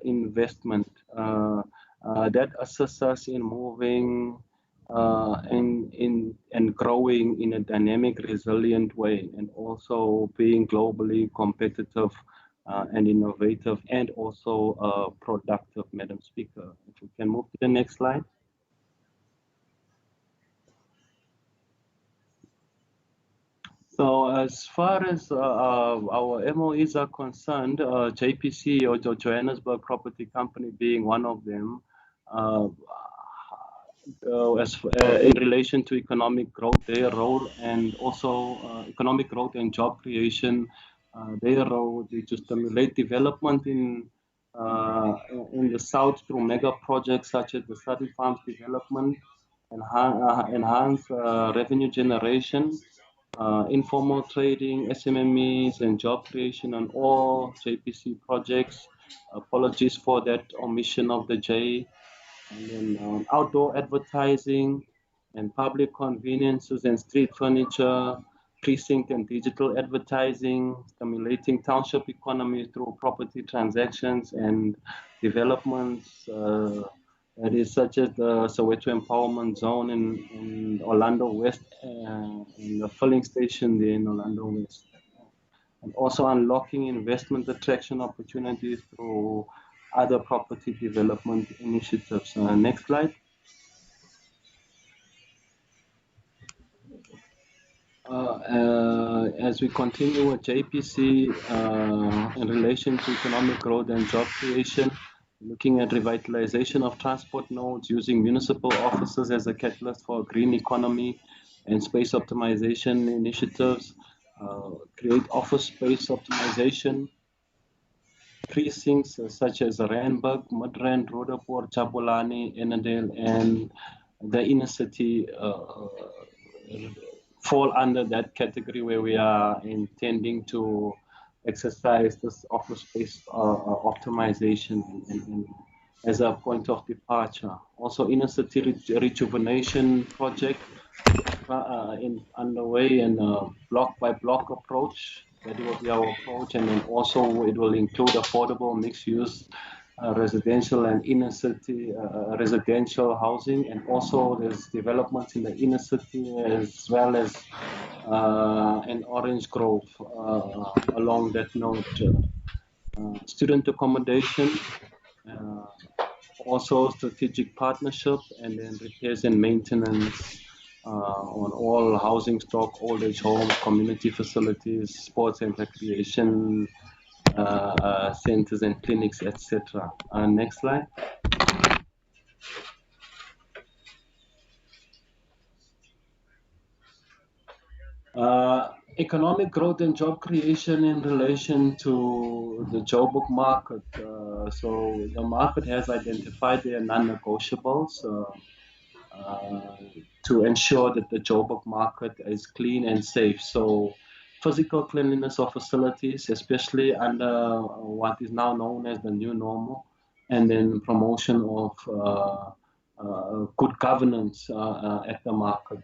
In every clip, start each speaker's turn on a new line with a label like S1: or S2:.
S1: investment that assists us in moving and growing in a dynamic, resilient way, and also being globally competitive and innovative, and also productive, Madam Speaker. If we can move to the next slide. So as far as our MOEs are concerned, JPC or Johannesburg Property Company being one of them, in relation to economic growth, their role, and also economic growth and job creation, their role is to stimulate development in the south through mega projects such as the Study Farms development, enhance revenue generation, informal trading, SMMEs, and job creation on all JPC projects. Apologies for that omission of the J. And then outdoor advertising and public conveniences and street furniture, precinct and digital advertising, stimulating township economies through property transactions and developments. That is such as the Soweto Empowerment Zone in Orlando West and the filling station there in Orlando West. And also unlocking investment attraction opportunities through other property development initiatives. Next slide. As we continue with JPC in relation to economic growth and job creation, looking at revitalization of transport nodes, using municipal offices as a catalyst for a green economy and space optimization initiatives, create office space optimization precincts such as Randburg, Midrand, Roodepoort, Jabulani, Ennerdale, and the inner city fall under that category where we are intending to exercise this office space optimization as a point of departure. Also, inner city rejuvenation project underway and a block by block approach. That will be our approach, and then also it will include affordable mixed use residential and inner city residential housing, and also there's developments in the inner city as well as an Orange Grove along that note. Student accommodation, also strategic partnership, and then repairs and maintenance on all housing stock, old age homes, community facilities, sports and recreation centers and clinics, etc. Next slide. Economic growth and job creation in relation to the Joburg market. So the market has identified their non-negotiables to ensure that the Joburg market is clean and safe. So physical cleanliness of facilities, especially under what is now known as the new normal, and then promotion of good governance at the market.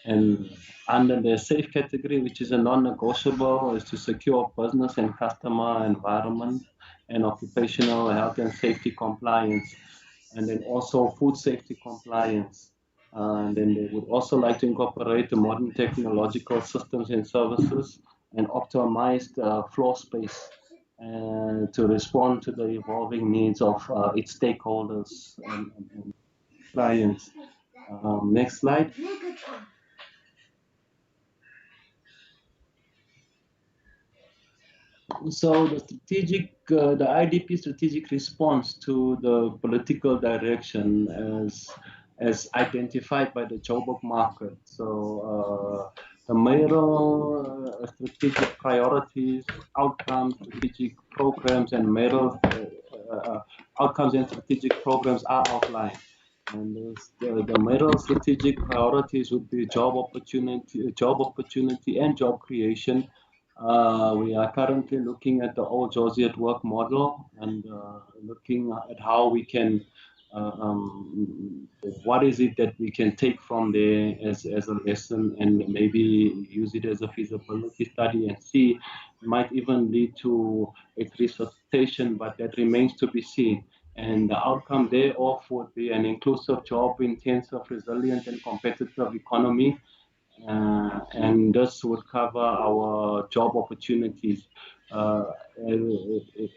S1: And under the safe category, which is a non-negotiable, is to secure business and customer environment and occupational health and safety compliance, and then also food safety compliance. And then they would also like to incorporate the modern technological systems and services and optimized floor space to respond to the evolving needs of its stakeholders and clients. Next slide. So the IDP strategic response to the political direction as identified by the Joburg market. So the mayoral strategic priorities, outcomes, strategic programs, and mayoral outcomes and strategic programs are outlined. And the mayoral strategic priorities would be job opportunity, and job creation. We are currently looking at the old Josie at Work model and looking at how we can what is it that we can take from there as a lesson and maybe use it as a feasibility study and see, might even lead to a resuscitation, but that remains to be seen. And the outcome thereof would be an inclusive, job intensive, resilient, and competitive economy. And this would cover our job opportunities uh,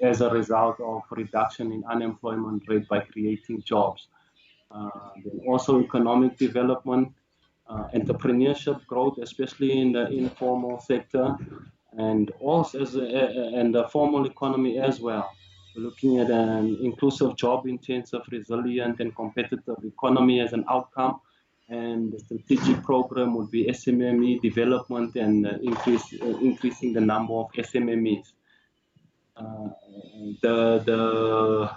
S1: as a result of reduction in unemployment rate by creating jobs. Then also economic development, entrepreneurship growth, especially in the informal sector, and also and the formal economy as well. We're looking at an inclusive, job-intensive, resilient, and competitive economy as an outcome. And the strategic program would be SMME development and increasing the number of SMMEs. Uh, the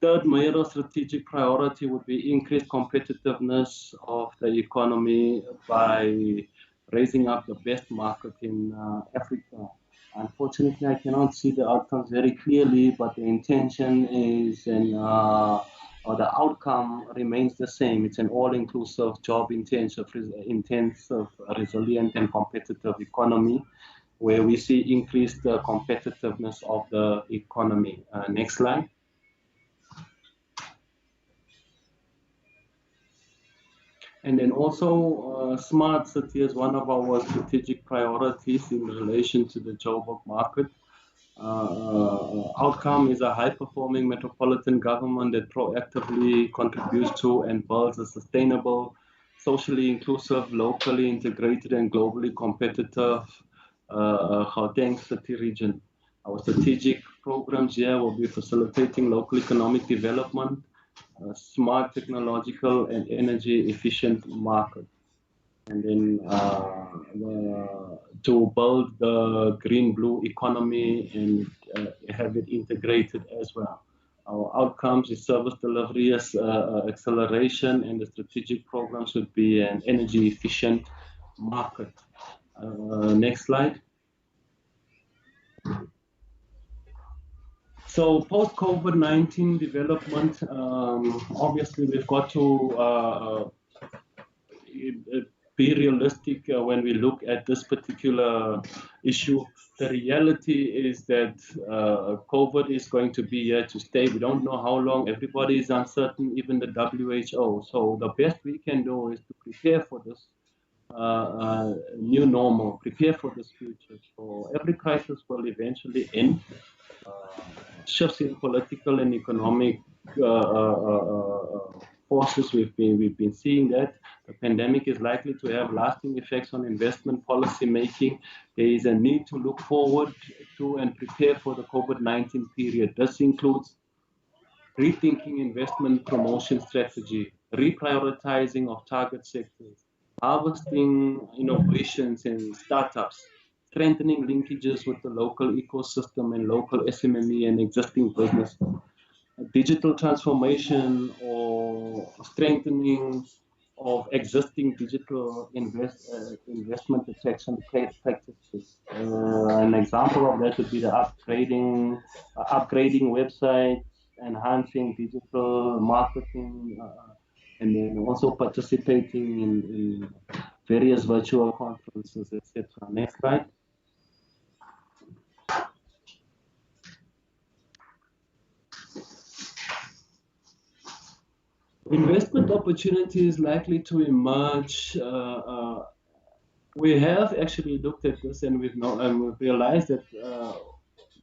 S1: third major strategic priority would be increased competitiveness of the economy by raising up the best market in Africa. Unfortunately, I cannot see the outcomes very clearly, but the intention is or the outcome remains the same. It's an all-inclusive, job-intensive, resilient, and competitive economy where we see increased competitiveness of the economy. Next slide. And then also, smart city is one of our strategic priorities in relation to the Joburg market. Outcome is a high-performing metropolitan government that proactively contributes to and builds a sustainable, socially inclusive, locally integrated, and globally competitive Gauteng city region. Our strategic programs here will be facilitating local economic development, smart technological and energy efficient market. And then to build the green blue economy and have it integrated as well. Our outcomes is service delivery as acceleration, and the strategic programs would be an energy efficient market. Next slide. So post COVID-19 development, obviously we've got to be realistic when we look at this particular issue. The reality is that COVID is going to be here to stay. We don't know how long. Everybody is uncertain, even the WHO. So the best we can do is to prepare for this new normal, prepare for this future. So every crisis will eventually end. Shifts in political and economic forces, we've been seeing that the pandemic is likely to have lasting effects on investment policy making. There is a need to look forward to and prepare for the COVID-19 period. This includes rethinking investment promotion strategy, reprioritizing of target sectors, harvesting innovations and startups, strengthening linkages with the local ecosystem and local SMME and existing business, digital transformation or strengthening of existing digital investment detection practices. An example of that would be the upgrading websites, enhancing digital marketing, and then also participating in various virtual conferences, etc. Next slide. Investment opportunities likely to emerge. We have actually looked at this and we've realized that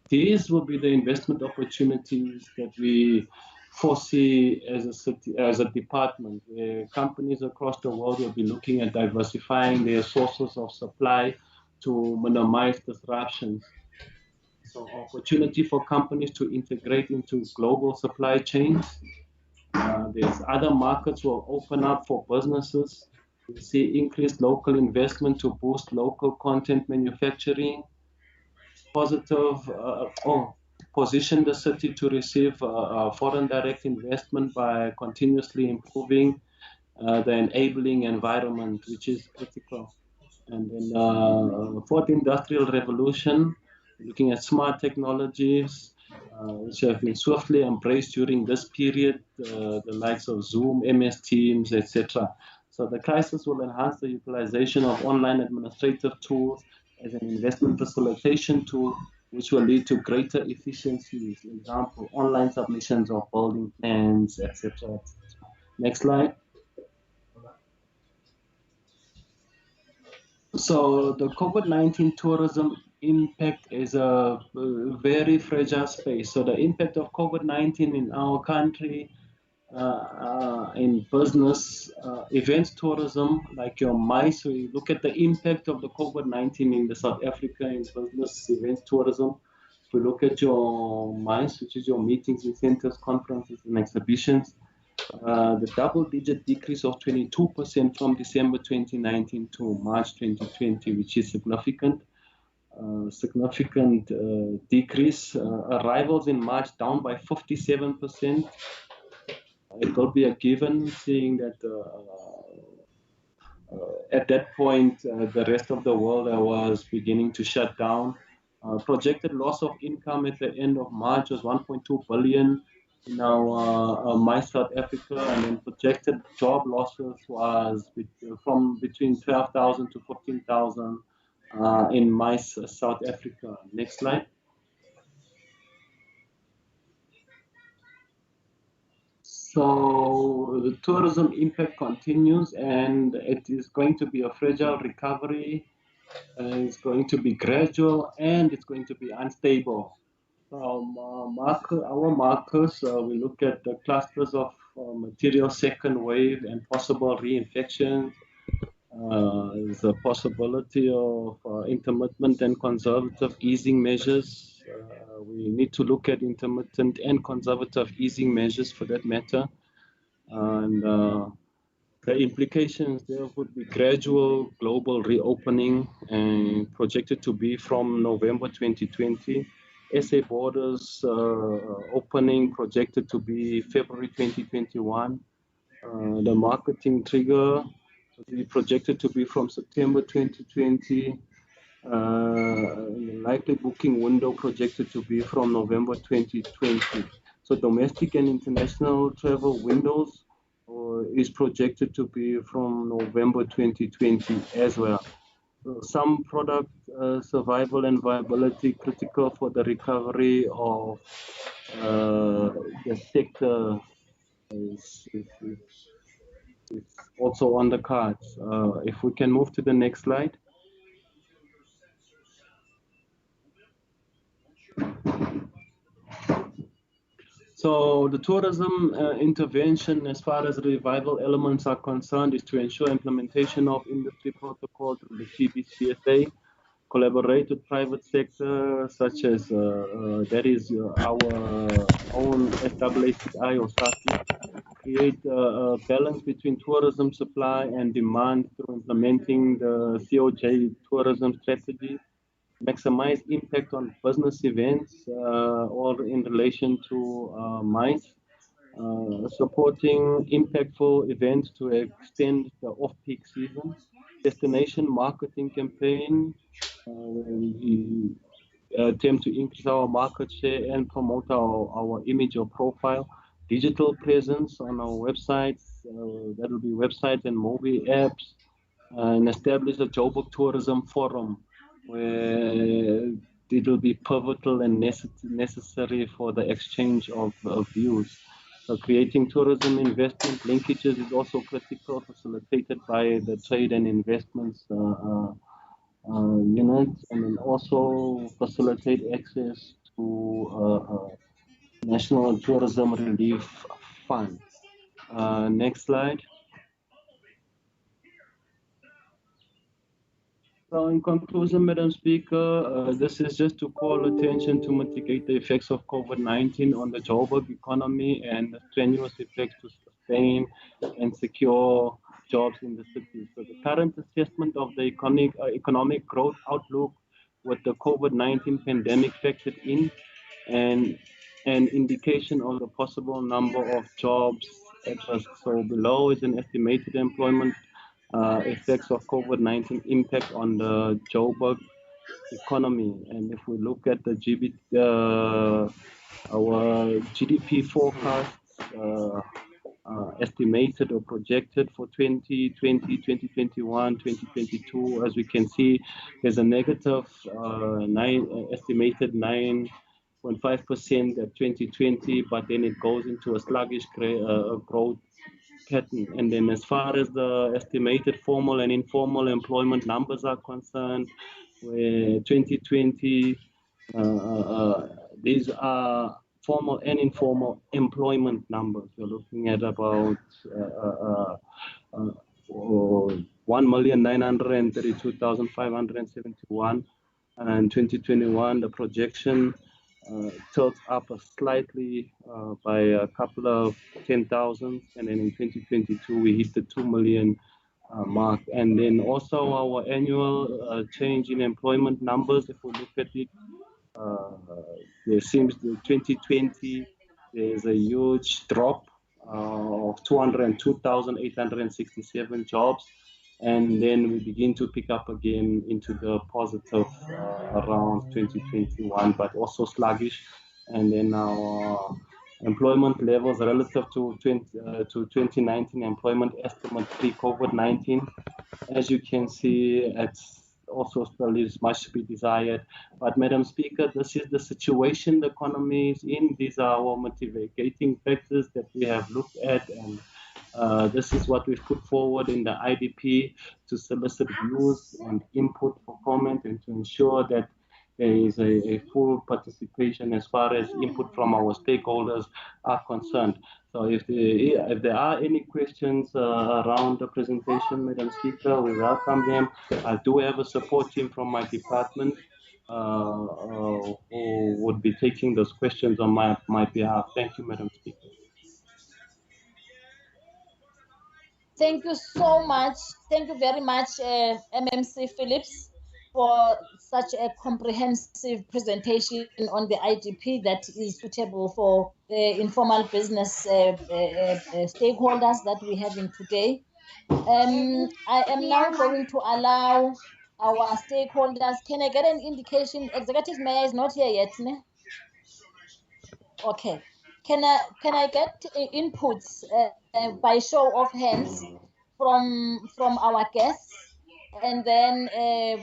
S1: these will be the investment opportunities that we foresee as a city, as a department, where companies across the world will be looking at diversifying their sources of supply to minimize disruptions. So opportunity for companies to integrate into global supply chains. There's other markets will open up for businesses. We see increased local investment to boost local content manufacturing. Positive position the city to receive foreign direct investment by continuously improving the enabling environment, which is critical. And then fourth industrial revolution, looking at smart technologies, which have been swiftly embraced during this period, the likes of Zoom, MS Teams, etc. So the crisis will enhance the utilization of online administrative tools as an investment facilitation tool, which will lead to greater efficiencies. Example, online submissions of building plans, etc. Next slide. So the COVID-19 tourism impact is a very fragile space. So the impact of COVID-19 in our country, in business, events tourism, like your MICE, we look at the impact of the COVID-19 in the South Africa in business events tourism. If we look at your MICE, which is your meetings, incentives, conferences, and exhibitions, the double-digit decrease of 22% from December 2019 to March 2020, which is significant. Decrease. Arrivals in March down by 57%. It will be a given, seeing that at that point the rest of the world was beginning to shut down. Projected loss of income at the end of March was 1.2 billion in our My South Africa, and then projected job losses was from between 12,000 to 14,000 in My South Africa. Next slide. So the tourism impact continues, and it is going to be a fragile recovery. It's going to be gradual, and it's going to be unstable. Our markers, we look at the clusters of material second wave and possible reinfections. There's a possibility of intermittent and conservative easing measures. We need to look at intermittent and conservative easing measures for that matter. And the implications there would be gradual global reopening and projected to be from November 2020. SA borders opening projected to be February 2021. The marketing trigger projected to be from September 2020. Likely booking window projected to be from November 2020. So domestic and international travel windows is projected to be from November 2020 as well. So some product survival and viability critical for the recovery of the sector is also on the cards. If we can move to the next slide. So the tourism intervention as far as revival elements are concerned is to ensure implementation of industry protocols through the TBCSA, collaborate with private sector such as that is our own SAACI or SACI, create a balance between tourism supply and demand through implementing the COJ tourism strategy, maximize impact on business events or in relation to MICE, supporting impactful events to extend the off-peak season, destination marketing campaign, we attempt to increase our market share and promote our image or profile, digital presence on our websites, that will be websites and mobile apps, and establish a Joburg Tourism Forum where it will be pivotal and necessary for the exchange of views. So creating tourism investment linkages is also critical, facilitated by the trade and investments units, and then also facilitate access to National Tourism Relief Fund. Next slide. So in conclusion, Madam Speaker, this is just to call attention to mitigate the effects of COVID-19 on the Joburg economy and the strenuous effects to sustain and secure jobs in the city. So the current assessment of the economic growth outlook with the COVID-19 pandemic factored in and an indication of the possible number of jobs at risk. So below is an estimated employment effects of COVID-19 impact on the Joburg economy. And if we look at the our GDP forecasts, estimated or projected for 2020, 2021, 2022, as we can see, there's a negative estimated 9.5% at 2020, but then it goes into a sluggish growth pattern. And then as far as the estimated formal and informal employment numbers are concerned, where 2020, these are formal and informal employment numbers. We're looking at about 1,932,571. And 2021, the projection tilts up slightly by a couple of 10,000, and then in 2022 we hit the 2 million mark. And then also our annual change in employment numbers, if we look at it, there seems the 2020 there's a huge drop of 202,867 jobs, and then we begin to pick up again into the positive around 2021, but also sluggish. And then our employment levels relative to 2019 employment estimate pre-COVID-19, as you can see, it's also still leaves much to be desired. But Madam Speaker, this is the situation the economy is in. These are our motivating factors that we have looked at, and this is what we've put forward in the IDP to solicit views and input for comment and to ensure that there is a full participation as far as input from our stakeholders are concerned. So if there are any questions around the presentation, Madam Speaker, we welcome them. I do have a support team from my department who would be taking those questions on my behalf. Thank you, Madam Speaker.
S2: Thank you so much. Thank you very much, MMC Phillips, for such a comprehensive presentation on the IDP that is suitable for the informal business stakeholders that we have in today. I am now going to allow our stakeholders. Can I get an indication? Executive Mayor is not here yet, ne? Okay. Can I get inputs by show of hands from our guests, and then the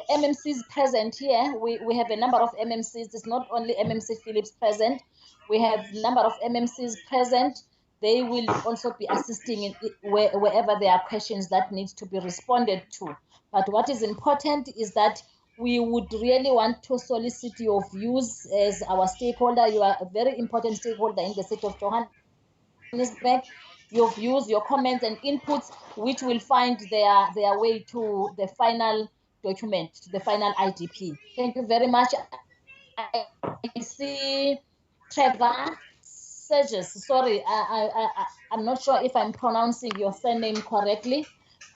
S2: MMCs present here? We have a number of MMCs. It's not only MMC Phillips present. We have a number of MMCs present. They will also be assisting in wherever there are questions that need to be responded to. But what is important is that we would really want to solicit your views as our stakeholder. You are a very important stakeholder in the city of Johannesburg. Your views, your comments and inputs, which will find their way to the final document, to the final IDP. Thank you very much. I see Trevor Serges. Sorry, I'm not sure if I'm pronouncing your surname correctly,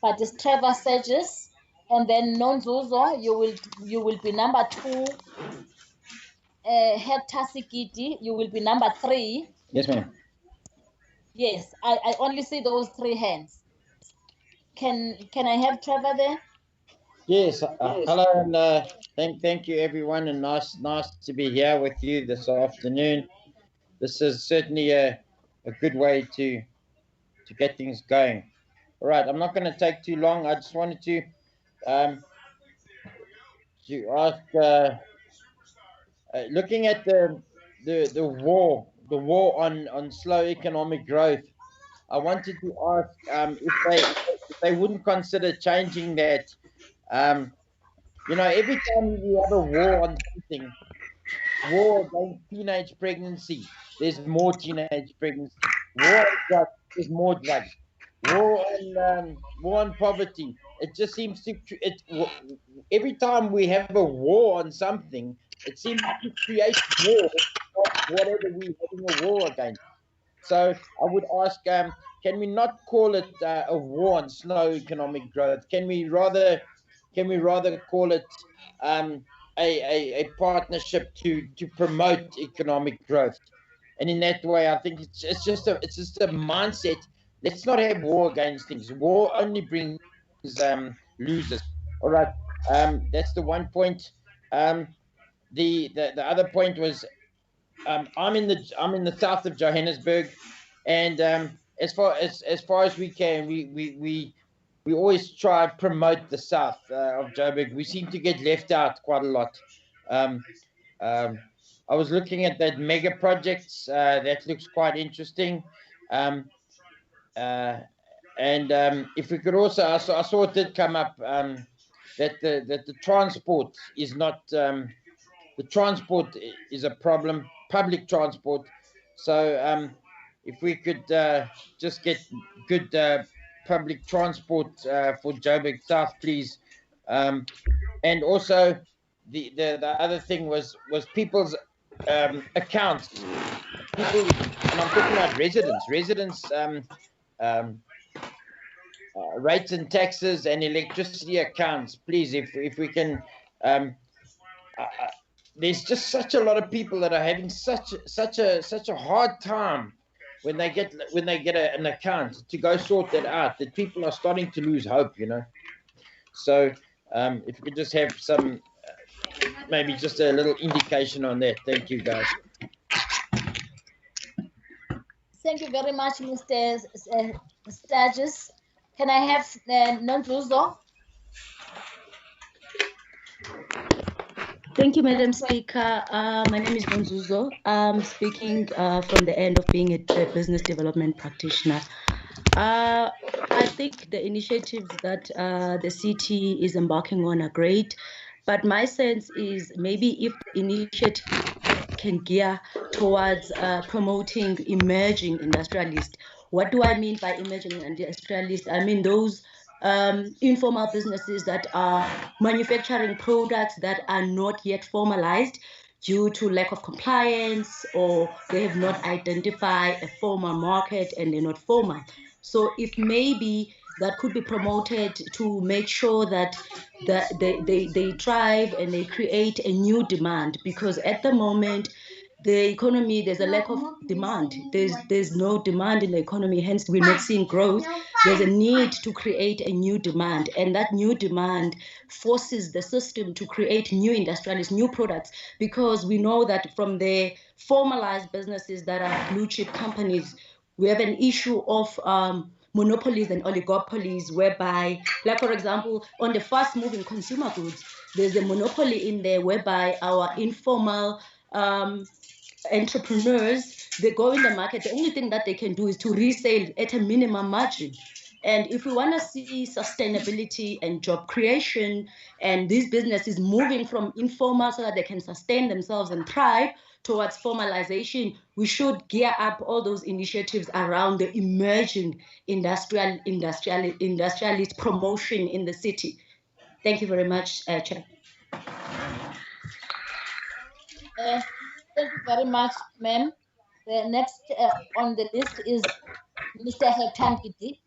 S2: but it's Trevor Serges. And then Nonzuzo, you will be number 2. Hector Sikiti, you will be number 3.
S3: Yes, ma'am.
S2: Yes, I only see those 3 hands. Can I have Trevor there?
S3: Yes. Hello, and thank you everyone, and nice to be here with you this afternoon. This is certainly a good way to get things going. All right, I'm not going to take too long. I just wanted to ask, looking at the war on slow economic growth. I wanted to ask if they wouldn't consider changing that. Every time we have a war on something, war against teenage pregnancy, there's more teenage pregnancy. War on drugs, there's more drugs. War on poverty. It just seems to every time we have a war on something, it seems to create more of whatever we're having a war against. So I would ask, can we not call it a war on slow economic growth? Can we rather call it a partnership to promote economic growth? And in that way, I think it's just a mindset. Let's not have war against things. War only brings losers. All right. That's the one point. The other point was I'm in the south of Johannesburg, and as far as we can, we always try to promote the south of Joburg. We seem to get left out quite a lot. I was looking at that mega projects. That looks quite interesting. And if we could also, I saw it did come up that the transport is not the transport is a problem, public transport. So if we could just get good public transport for Joburg South, please. And also the other thing was people's accounts. People, and I'm talking about residents rates and taxes and electricity accounts, please. If we can, there's just such a lot of people that are having such a hard time when they get an account to go sort that out. That people are starting to lose hope, you know. So if we could just have some, maybe just a little indication on that. Thank you, guys.
S2: Thank you very much, Mr. Sturgis. Can I have Nonzuzo?
S4: Thank you, Madam Speaker. My name is Nonzuzo. I'm speaking from the end of being a business development practitioner. I think the initiatives that the city is embarking on are great, but my sense is maybe if the initiative can gear towards promoting emerging industrialists. What do I mean by emerging industrialists? I mean those informal businesses that are manufacturing products that are not yet formalized due to lack of compliance, or they have not identified a formal market and they're not formal. So if maybe that could be promoted to make sure that they thrive and they create a new demand, because at the moment the economy, there's a lack of demand. There's no demand in the economy, hence we're not seeing growth. There's a need to create a new demand, and that new demand forces the system to create new industrialists, new products, because we know that from the formalized businesses that are blue chip companies, we have an issue of monopolies and oligopolies, whereby, like for example, on the fast moving consumer goods, there's a monopoly in there whereby our informal entrepreneurs, they go in the market, the only thing that they can do is to resell at a minimum margin. And if we want to see sustainability and job creation, and these businesses moving from informal so that they can sustain themselves and thrive towards formalization, we should gear up all those initiatives around the emerging industrialist promotion in the city. Thank you very much, Chair.
S2: Thank you very much, ma'am. The next on the list is Mr. Heptangiti,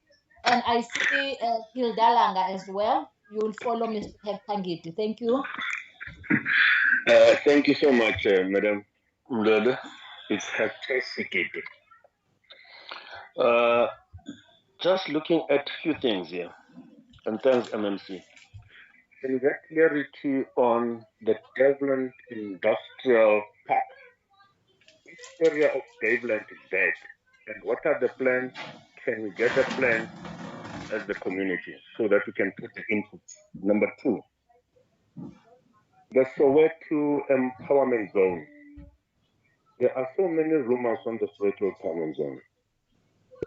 S2: and I see Hildalanga as well. You will follow Mr. Heptangiti. Thank you.
S5: Thank you so much, Madam Mdode. It's Heptangiti. Just looking at a few things here, and thanks, MMC. Can you get clarity on the Devland Industrial Park? Which area of Devland is that? And what are the plans? Can we get the plans as the community so that we can put the input? Number two, the Soweto Empowerment Zone. There are so many rumors on the Soweto Empowerment Zone.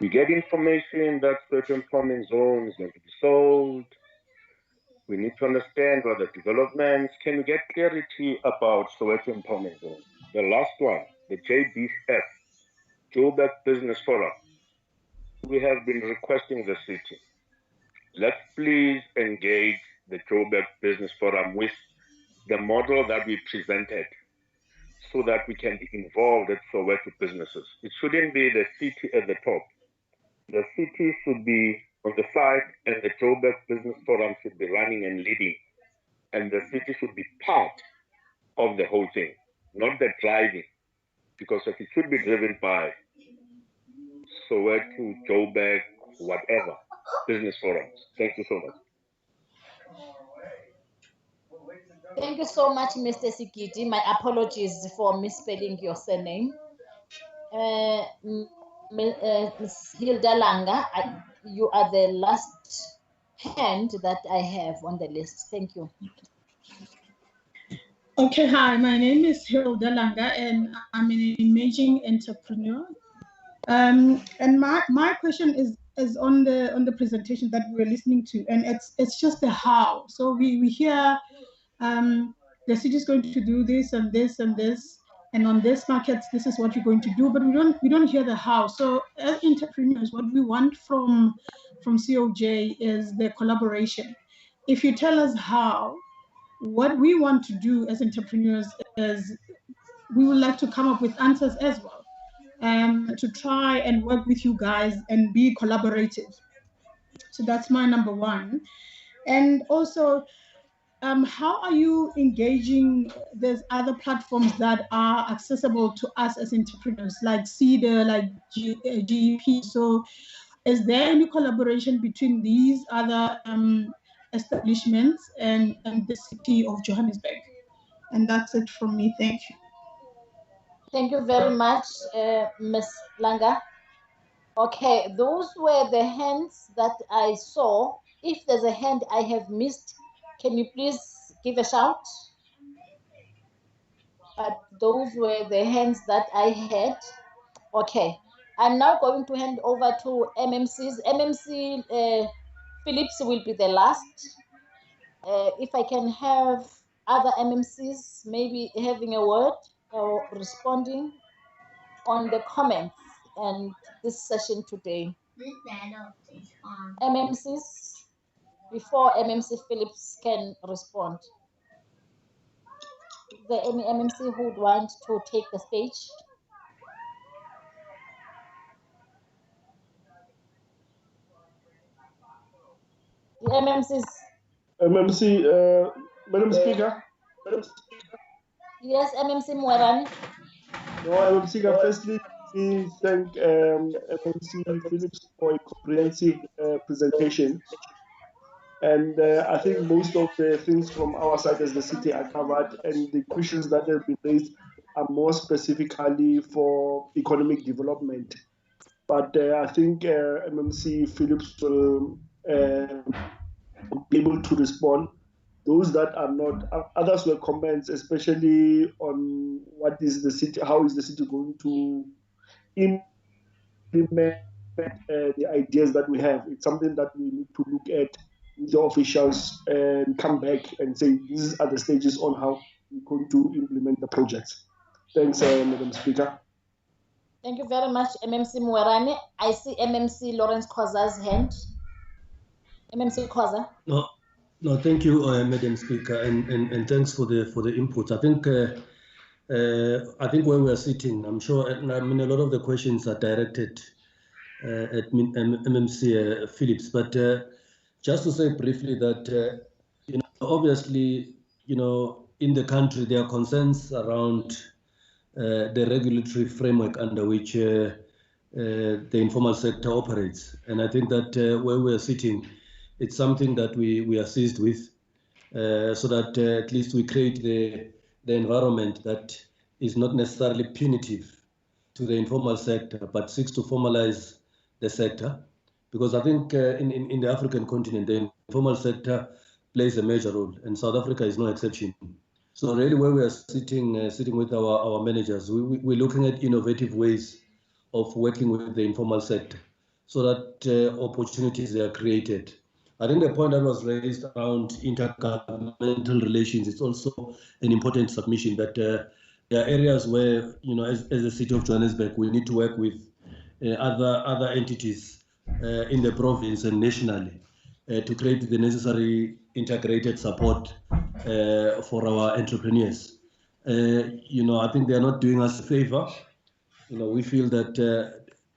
S5: We get information that Soweto Empowerment Zone is going to be sold. We need to understand what the developments. Can we get clarity about Soweto Empowerment Zone? The last one, the JBF, Joburg Business Forum. We have been requesting the city. Let's please engage the Joburg Business Forum with the model that we presented so that we can be involved at Soweto businesses. It shouldn't be the city at the top. The city should be on the side, and the Joburg Business Forum should be running and leading. And the city should be part of the whole thing, not the driving, because it should be driven by Soweto, Joburg, whatever, business forums. Thank you so much.
S2: Thank you so much, Mr. Sikiti. My apologies for misspelling your surname. Ms. Hilda Langa, you are the last hand that I have on the list. Thank you.
S6: Okay, hi, my name is Hilda Langa and I'm an emerging entrepreneur. And my question is on the presentation that we're listening to, and it's just the how. So we hear the city is going to do this and this and this, and on this market this is what you're going to do, but we don't hear the how. So as entrepreneurs, what we want from COJ is the collaboration. If you tell us how, what we want to do as entrepreneurs is we would like to come up with answers as well, to try and work with you guys and be collaborative. So that's my number one. And also, how are you engaging? There's other platforms that are accessible to us as entrepreneurs, like CEDA, like GEP. So is there any collaboration between these other establishments and the city of Johannesburg? And that's it from me. Thank you.
S2: Thank you very much, Ms. Langa. Okay, those were the hands that I saw. If there's a hand I have missed, can you please give a shout? But those were the hands that I had. Okay, I'm now going to hand over to MMCs. MMC Phillips will be the last. If I can have other MMCs maybe having a word or responding on the comments and this session today. MMCs, before MMC Phillips can respond. Is there any MMC who would want to take the stage? The MMCs.
S5: MMC, Madam Speaker.
S2: Yes, MMC Mwerani.
S5: No, Madam Speaker, firstly, we thank MMC Phillips for a comprehensive presentation. And I think most of the things from our side as the city are covered, and the questions that have been raised are more specifically for economic development. But I think MMC Phillips will be able to respond. Those that are not, others were comments, especially on what is the city, how is the city going to implement the ideas that we have. It's something that we need to look at with the officials and come back and say these are the stages on how we're going to implement the projects. Thanks, Madam Speaker.
S2: Thank you very much, MMC Mwerani. I see MMC Lawrence Khoza's hand. MMC Khoza.
S7: No, thank you, Madam Speaker, and thanks for the input. I think where we are sitting, I'm sure, a lot of the questions are directed at MMC Phillips, but just to say briefly that obviously, in the country there are concerns around the regulatory framework under which the informal sector operates, and I think that where we are sitting, it's something that we are seized with, so that at least we create the environment that is not necessarily punitive to the informal sector, but seeks to formalize the sector. Because I think in the African continent, the informal sector plays a major role, and South Africa is no exception. So really where we are sitting with our managers, we're looking at innovative ways of working with the informal sector so that opportunities are created. I think the point that was raised around intergovernmental relations is also an important submission, that there are areas where, as the city of Johannesburg, we need to work with other entities in the province and nationally to create the necessary integrated support for our entrepreneurs. I think they are not doing us a favor. We feel that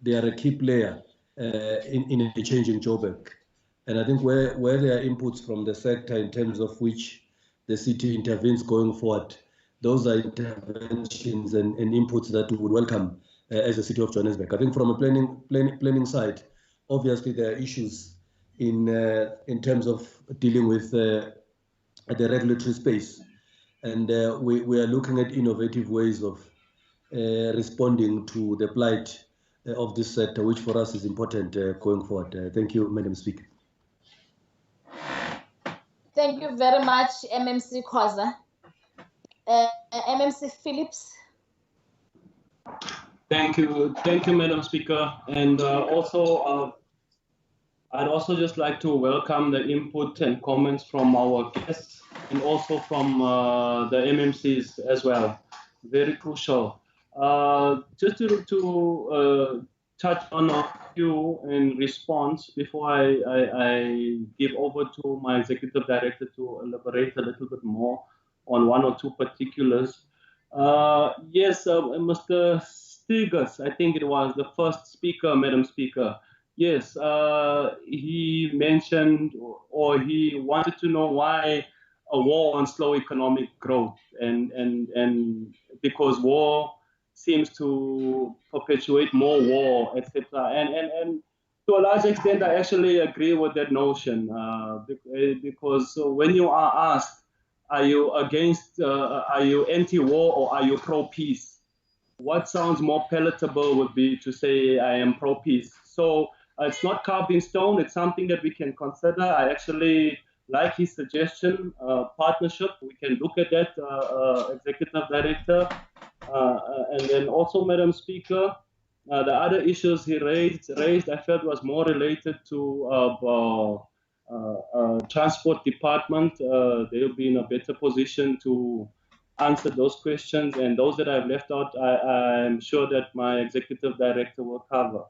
S7: they are a key player in a changing Joburg. And I think where there are inputs from the sector in terms of which the city intervenes going forward, those are interventions and inputs that we would welcome as a city of Johannesburg. I think from a planning side, obviously there are issues in terms of dealing with the regulatory space. And we are looking at innovative ways of responding to the plight of this sector, which for us is important going forward. Thank you, Madam Speaker.
S2: Thank you very much, MMC Khoza. MMC Phillips.
S1: Thank you, Madam Speaker. And I'd also just like to welcome the input and comments from our guests and also from the MMCs as well. Very crucial. Just to touch on a few in response before I give over to my executive director to elaborate a little bit more on one or two particulars. Yes, Mr. Stigers, I think it was the first speaker, Madam Speaker. Yes, he mentioned or he wanted to know why a war on slow economic growth and because war seems to perpetuate more war, etc. And to a large extent, I actually agree with that notion because when you are asked, are you are you anti-war or are you pro-peace? What sounds more palatable would be to say I am pro-peace. So it's not carved in stone. It's something that we can consider. I actually like his suggestion, partnership. We can look at that, executive director. And then also, Madam Speaker, the other issues he raised, I felt was more related to transport department. They'll be in a better position to answer those questions, and those that I've left out, I'm sure that my executive director will cover.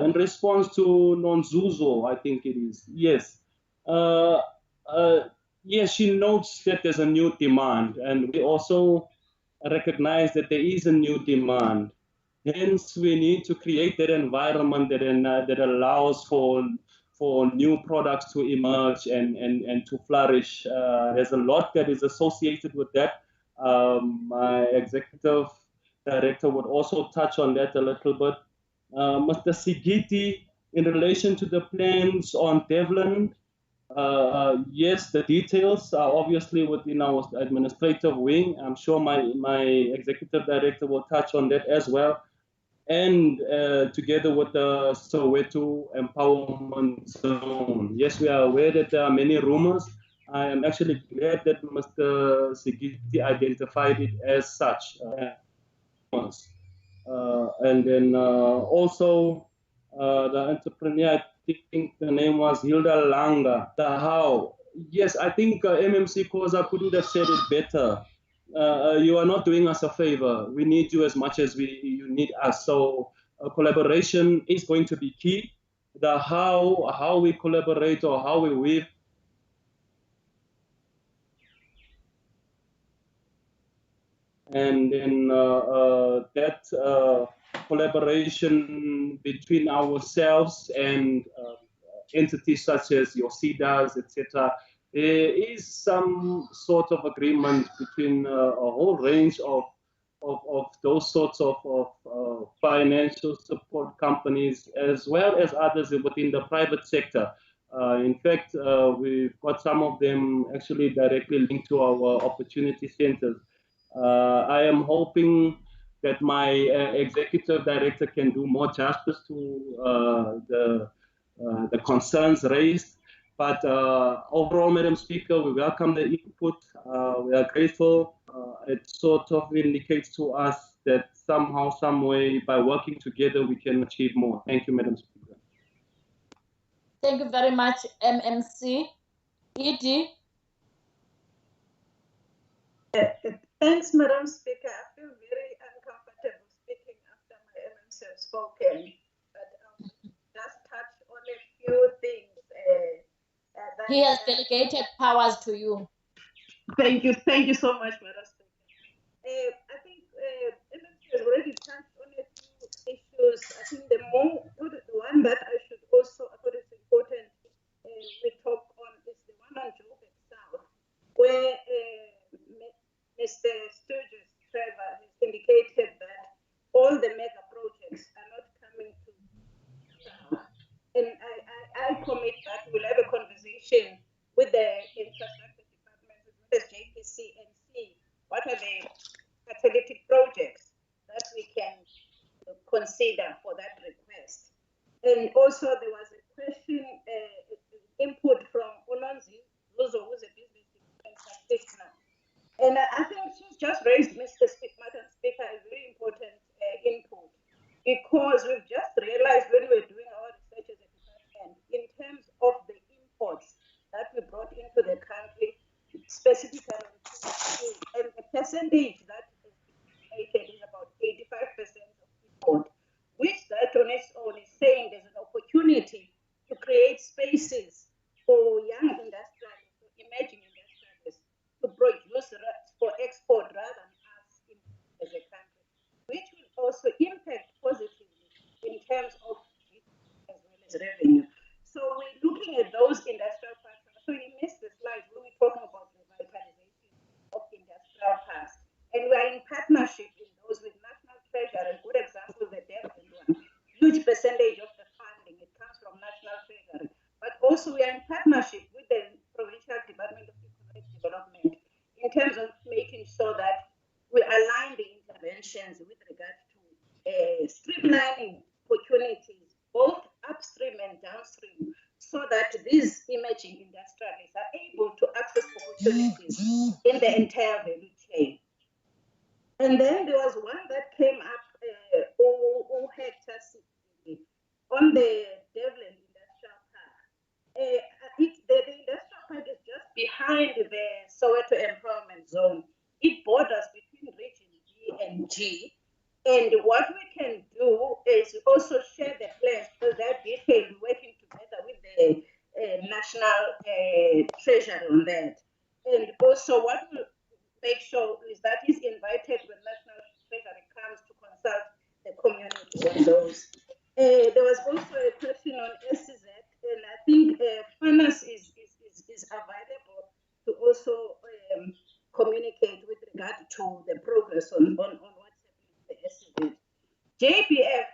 S1: In response to Nonzuzo, I think it is, yes. Yes, she notes that there's a new demand, and we also recognize that there is a new demand. Hence, we need to create that environment that allows for new products to emerge and to flourish. There's a lot that is associated with that. My executive director would also touch on that a little bit. Mr. Sigiti, in relation to the plans on Devlin, yes, the details are obviously within our administrative wing. I'm sure my executive director will touch on that as well. And together with the Soweto Empowerment Zone. Yes, we are aware that there are many rumors. I am actually glad that Mr. Sigiti identified it as such. And then also the entrepreneur, I think the name was Hilda Langa. The how. Yes, I think MMC Khoza couldn't have said it better. You are not doing us a favor. We need you as much as you need us. So collaboration is going to be key. The how we collaborate or how we weave. And then that collaboration between ourselves and entities such as your CEDAs, etc. There is some sort of agreement between a whole range of those sorts of financial support companies as well as others within the private sector. In fact, we've got some of them actually directly linked to our opportunity centers. I am hoping that my executive director can do more justice to the concerns raised. But overall, Madam Speaker, we welcome the input. We are grateful. It sort of indicates to us that somehow, some way, by working together, we can achieve more. Thank you, Madam Speaker.
S2: Thank you very much, MMC. Edie.
S8: Thanks, Madam Speaker. I feel very uncomfortable speaking after my MMC have spoken, but I'll just touch on a few things.
S2: He has delegated powers to you.
S8: Thank you so much, Madam Speaker. I think MMC has already touched on a few issues. I think the one that I should also, I thought it's important we talk on is the one on Joburg South, where Mr. Sturgis Trevor has indicated that all the mega projects are not coming to South. And I commit that we'll have a conversation with the infrastructure department as well as JPC and consider for that request. And also there was a question, input from Olonzi Zuzo, who's a business development practitioner. And I think she's just raised, Madam Speaker, a very important input, because we've just realized when we're doing our research as a department, in terms of the imports that we brought into the country, specifically and the percentage that is estimated is about 85% of import, which that on its own is saying there's an opportunity to create spaces for young industrialists, for emerging industrialists, to produce for export rather than us as a country, which will also impact positively in terms of as well as revenue. So we're looking at those industrial parks. So you missed the slide when we're talking about revitalization of industrial parks. And we are in partnership in those with National Treasury. A good example, the Devon one. Huge percentage of the funding, it comes from National Treasury. But also we are in partnership with the Provincial Department of Economic Development in terms of making sure that we align the interventions with regard to streamlining opportunities, both upstream and downstream, so that these emerging industrialists are able to access opportunities in the entire value chain. And then there was one that came up, on the Devlin Industrial Park. The industrial park is just behind the Soweto Empowerment Zone. It borders between region B and G. And what we can do is also share the plans, because they're detailed, working together with the National Treasury on that. And also what we'll make sure is that he's invited when National Treasury comes to consult the community on those. There was also a question on SCZ, and I think finance is available to also communicate with regard to the progress on what's happening with the SCZ. JPF